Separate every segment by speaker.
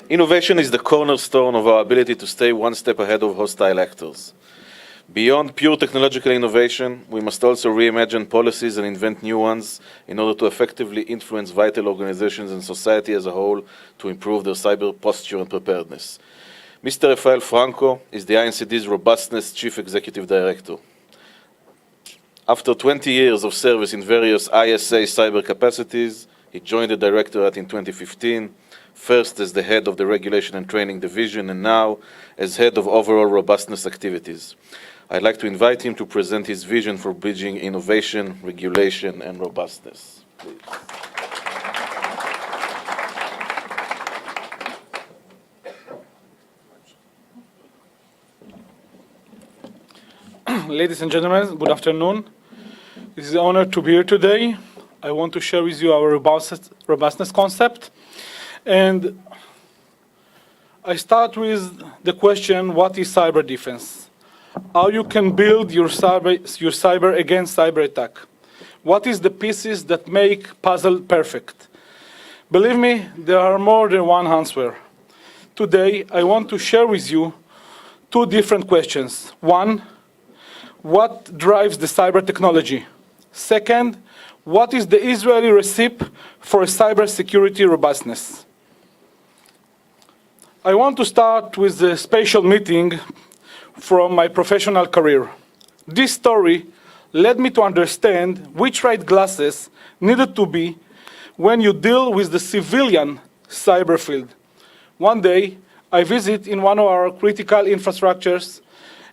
Speaker 1: Innovation is the cornerstone of our ability to stay one step ahead of hostile actors. Beyond pure technological innovation, we must also reimagine policies and invent new ones in order to effectively influence vital organizations and society as a whole to improve their cyber posture and preparedness. Mr. Refael Franco is the INCD's Robustness Chief Executive Director. After 20 years of service in various ISA cyber capacities, he joined the Directorate in 2015, first as the head of the Regulation and Training Division and now as head of overall robustness activities. I'd like to invite him to present his vision for bridging innovation, regulation, and robustness. Please.
Speaker 2: Ladies and gentlemen, good afternoon. It is an honor to be here today. I want to share with you our robustness concept. And I start with the question, what is cyber defense? How you can build your cyber against cyber attack? What is the pieces that make puzzle perfect? Believe me, there are more than one answer. Today, I want to share with you two different questions. One, what drives the cyber technology? Second, what is the Israeli recipe for cybersecurity robustness? I want to start with a special meeting from my professional career. This story led me to understand which right glasses needed to be when you deal with the civilian cyber field. One day, I visit in one of our critical infrastructures,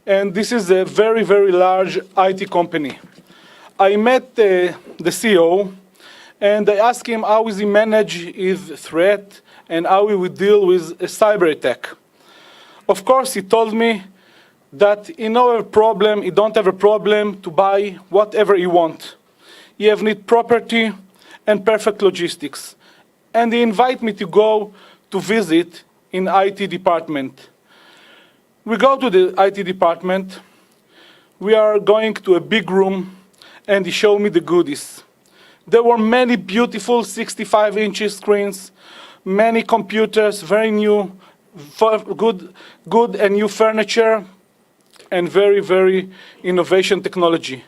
Speaker 2: and this is a very, very large IT company. I met the CEO, and I asked him how he manage his threat and how he would deal with a cyber attack. Of course, he told me that he don't have a problem to buy whatever he want. He have need property and perfect logistics. And he invite me to go to visit in IT department. We go to the IT department. We are going to a big room, and he showed me the goodies. There were many beautiful 65-inch screens, many computers, very new, good and new furniture, and very, very innovation technology.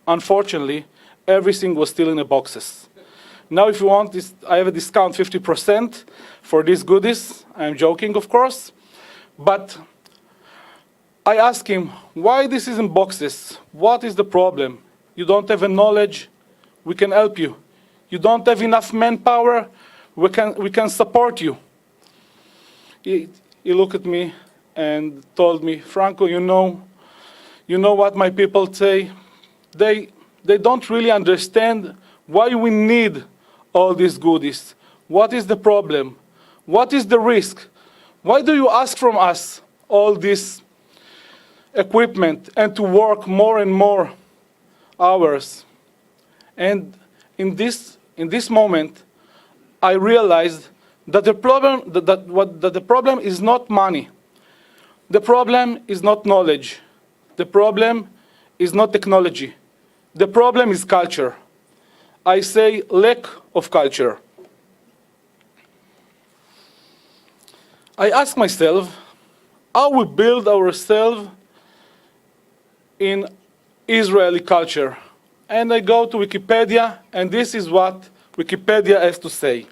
Speaker 2: Unfortunately, everything was still in the boxes. Now, if you want this, I have a discount 50% for these goodies. I'm joking, of course. But I asked him, why this is in boxes? What is the problem? You don't have a knowledge, we can help you. You don't have enough manpower, we can support you. He looked at me and told me, Franco, you know what my people say? They don't really understand why we need all these goodies. What is the problem? What is the risk? Why do you ask from us all this equipment and to work more and more hours? And in this moment, I realized that the problem is not money. The problem is not knowledge. The problem is not technology. The problem is culture. I say lack of culture. I ask myself, how we build ourselves in Israeli culture. And I go to Wikipedia, and this is what Wikipedia has to say.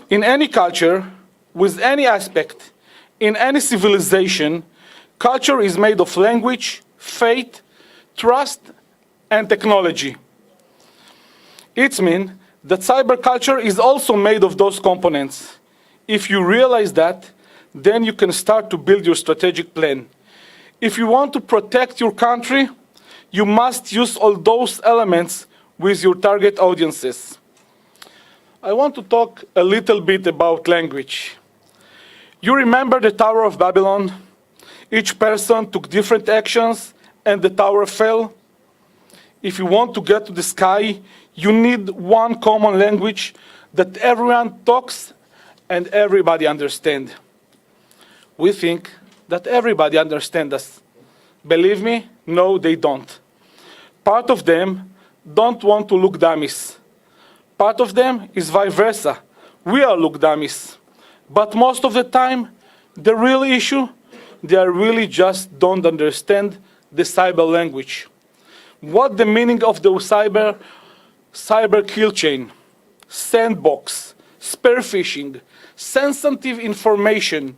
Speaker 2: In any culture, with any aspect, in any civilization, culture is made of language, faith, trust, and technology. It means that cyber culture is also made of those components. If you realize that, then you can start to build your strategic plan. If you want to protect your country, you must use all those elements with your target audiences. I want to talk a little bit about language. You remember the Tower of Babylon? Each person took different actions and the tower fell. If you want to get to the sky, you need one common language that everyone talks and everybody understands. We think that everybody understands us. Believe me, no, they don't. Part of them don't want to look dummies. Part of them is vice versa. We are look dummies. But most of the time, the real issue, they are really just don't understand the cyber language. What the meaning of the cyber kill chain, sandbox, spear phishing, sensitive information,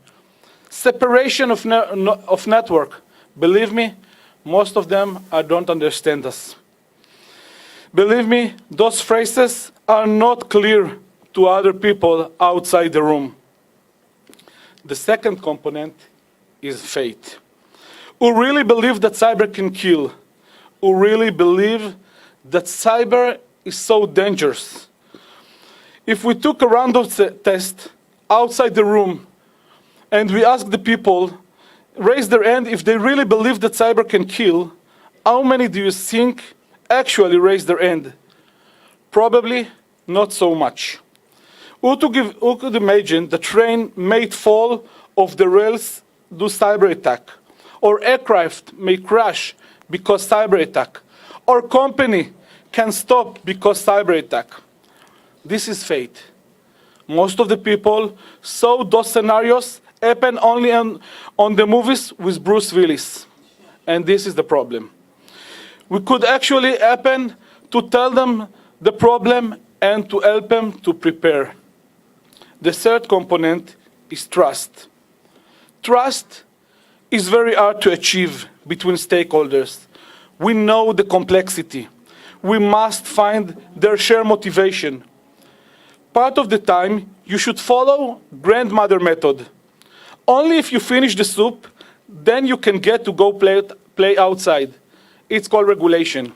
Speaker 2: separation of network. Believe me, most of them don't understand us. Believe me, those phrases are not clear to other people outside the room. The second component is faith. Who really believe that cyber can kill? Who really believe that cyber is so dangerous? If we took a random test outside the room and we asked the people, raise their hand if they really believe that cyber can kill, how many do you think actually raise their hand? Probably not so much. Who could imagine the train may fall off the rails due cyber attack? Or aircraft may crash because cyber attack? Or company can stop because cyber attack? This is fate. Most of the people saw those scenarios happen only on the movies with Bruce Willis. And this is the problem. We could actually happen to tell them the problem and to help them to prepare. The third component is trust. Trust is very hard to achieve between stakeholders. We know the complexity. We must find their shared motivation. Part of the time, you should follow grandmother method. Only if you finish the soup, then you can get to go play outside. It's called regulation.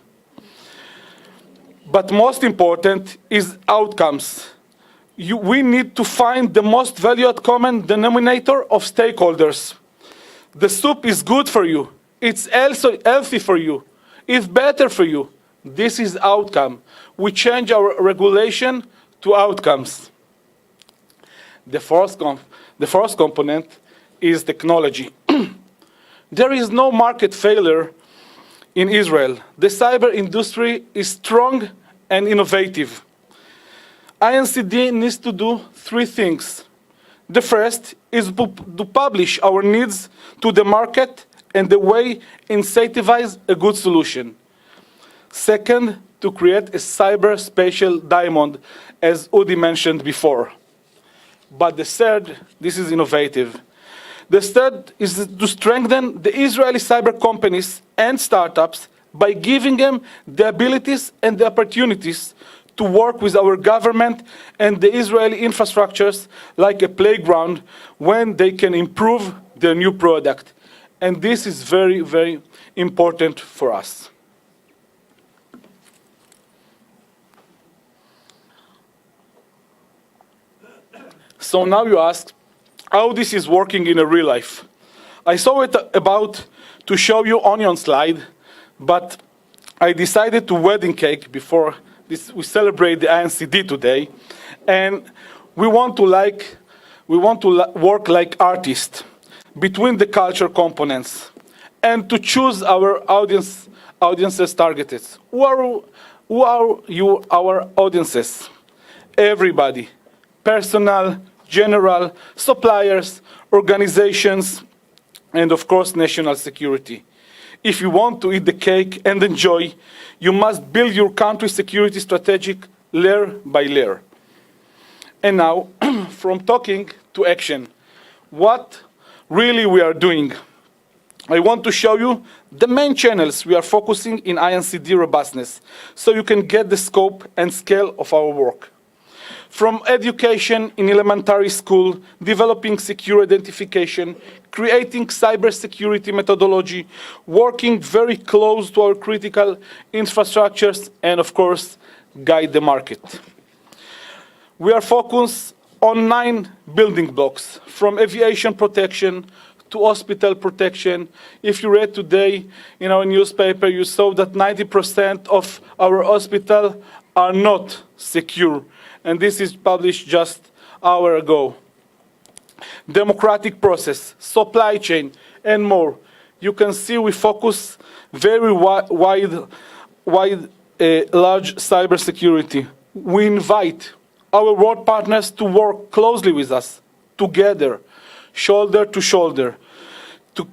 Speaker 2: But most important is outcomes. We need to find the most valued common denominator of stakeholders. The soup is good for you. It's also healthy for you. It's better for you. This is outcome. We change our regulation to outcomes. The first component is technology. There is no market failure in Israel. The cyber industry is strong and innovative. INCD needs to do three things. The first is to publish our needs to the market and the way incentivize a good solution. Second, to create a cyber spatial diamond, as Udi mentioned before. But the third, this is innovative. The third is to strengthen the Israeli cyber companies and startups by giving them the abilities and the opportunities to work with our government and the Israeli infrastructures like a playground when they can improve their new product. And this is very, very important for us. So now you ask, how this is working in a real life. I saw it about to show you onion slide, but I decided to wedding cake before this. We celebrate the INCD today, and we want to work like artists between the culture components, and to choose our audiences targeted. Who are you, our audiences? Everybody, personal, general, suppliers, organizations, and of course, national security. If you want to eat the cake and enjoy, you must build your country's security strategic layer by layer. And now, from talking to action, what really we are doing. I want to show you the main channels we are focusing in INCD robustness, so you can get the scope and scale of our work. From education in elementary school, developing secure identification, creating cybersecurity methodology, working very close to our critical infrastructures, and of course, guide the market. We are focused on 9 building blocks, from aviation protection to hospital protection. If you read today in our newspaper, you saw that 90% of our hospitals are not secure. And this is published just an hour ago. Democratic process, supply chain, and more. You can see we focus very wide large cybersecurity. We invite our world partners to work closely with us, together, shoulder to shoulder.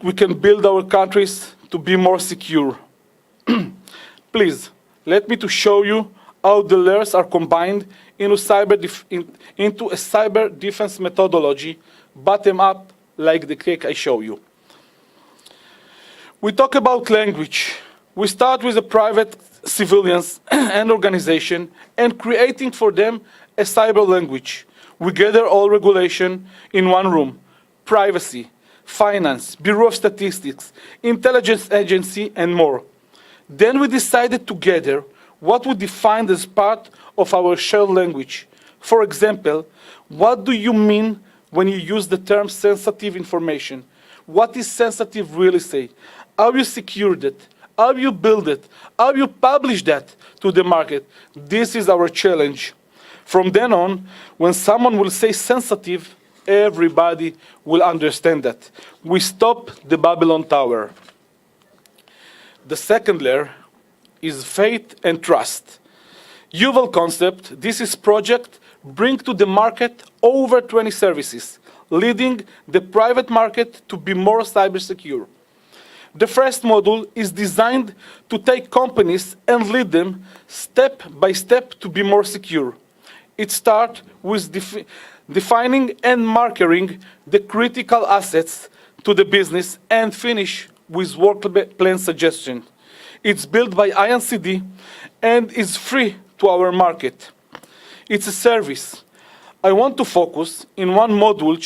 Speaker 2: We can build our countries to be more secure. Please, let me to show you how the layers are combined into a cyber defense methodology, bottom up, like the cake I show you. We talk about language. We start with the private civilians and organization and creating for them a cyber language. We gather all regulation in one room: privacy, finance, Bureau of Statistics, intelligence agency, and more. Then we decided together what we defined as part of our shared language. For example, what do you mean when you use the term sensitive information? What is sensitive really say? How you secured it? How you build it? How you publish that to the market? This is our challenge. From then on, when someone will say sensitive, everybody will understand that. We stop the Babylon Tower. The second layer is faith and trust. Yuval concept, this is project, bring to the market over 20 services, leading the private market to be more cyber secure. The first module is designed to take companies and lead them step by step to be more secure. It starts with defining and marking the critical assets to the business and finish with work plan suggestion. It's built by INCD and is free to our market. It's a service. I want to focus in one module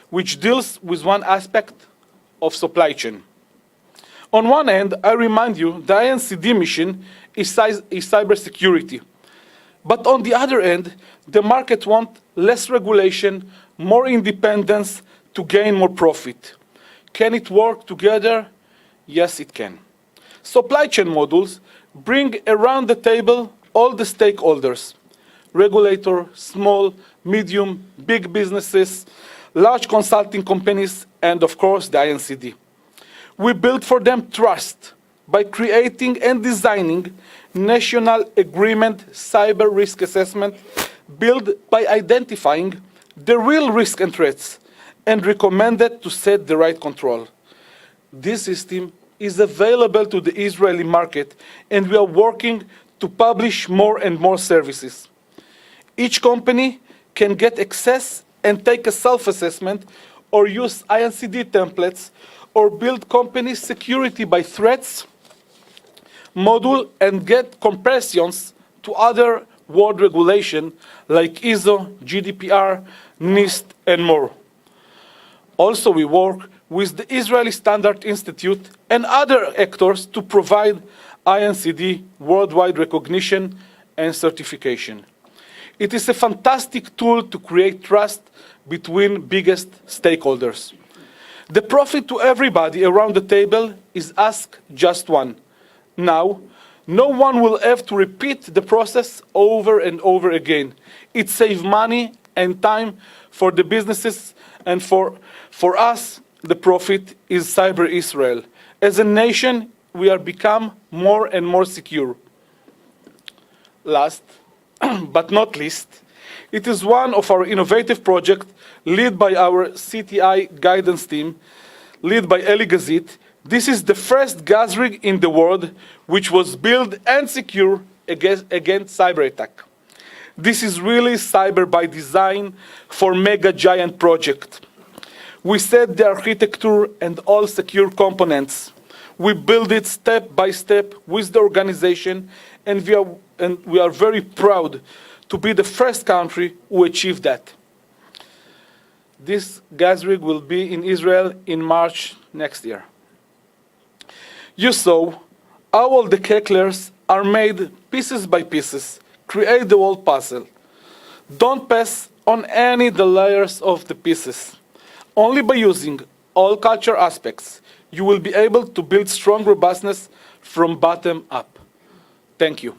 Speaker 2: which deals with one aspect of supply chain. On one end, I remind you the INCD mission is cybersecurity. But on the other end, the market wants less regulation, more independence to gain more profit. Can it work together? Yes, it can. Supply chain modules bring around the table all the stakeholders: regulator, small, medium, big businesses, large consulting companies, and of course the INCD. We build for them trust by creating and designing national agreement cyber risk assessment built by identifying the real risk and threats and recommended to set the right control. This system is available to the Israeli market, and we are working to publish more and more services. Each company can get access and take a self-assessment or use INCD templates or build company security by threats module and get comparisons to other world regulation like ISO, GDPR, NIST, and more. Also, we work with the Israeli Standard Institute and other actors to provide INCD worldwide recognition and certification. It is a fantastic tool to create trust between biggest stakeholders. The profit to everybody around the table is ask just one. Now, no one will have to repeat the process over and over again. It saves money and time for the businesses, and for us, the profit is Cyber Israel. As a nation, we are become more and more secure. Last, but not least, it is one of our innovative projects led by our CTI guidance team, led by Eli Gazit. This is the first gas rig in the world which was built and secure against cyber attack. This is really cyber by design for mega giant project. We set the architecture and all secure components. We build it step by step with the organization, and we are very proud to be the first country who achieved that. This gas rig will be in Israel in March next year. You saw how all the cake layers are made pieces by pieces, create the whole puzzle. Don't pass on any of the layers of the pieces. Only by using all culture aspects, you will be able to build strong robustness from bottom up. Thank you.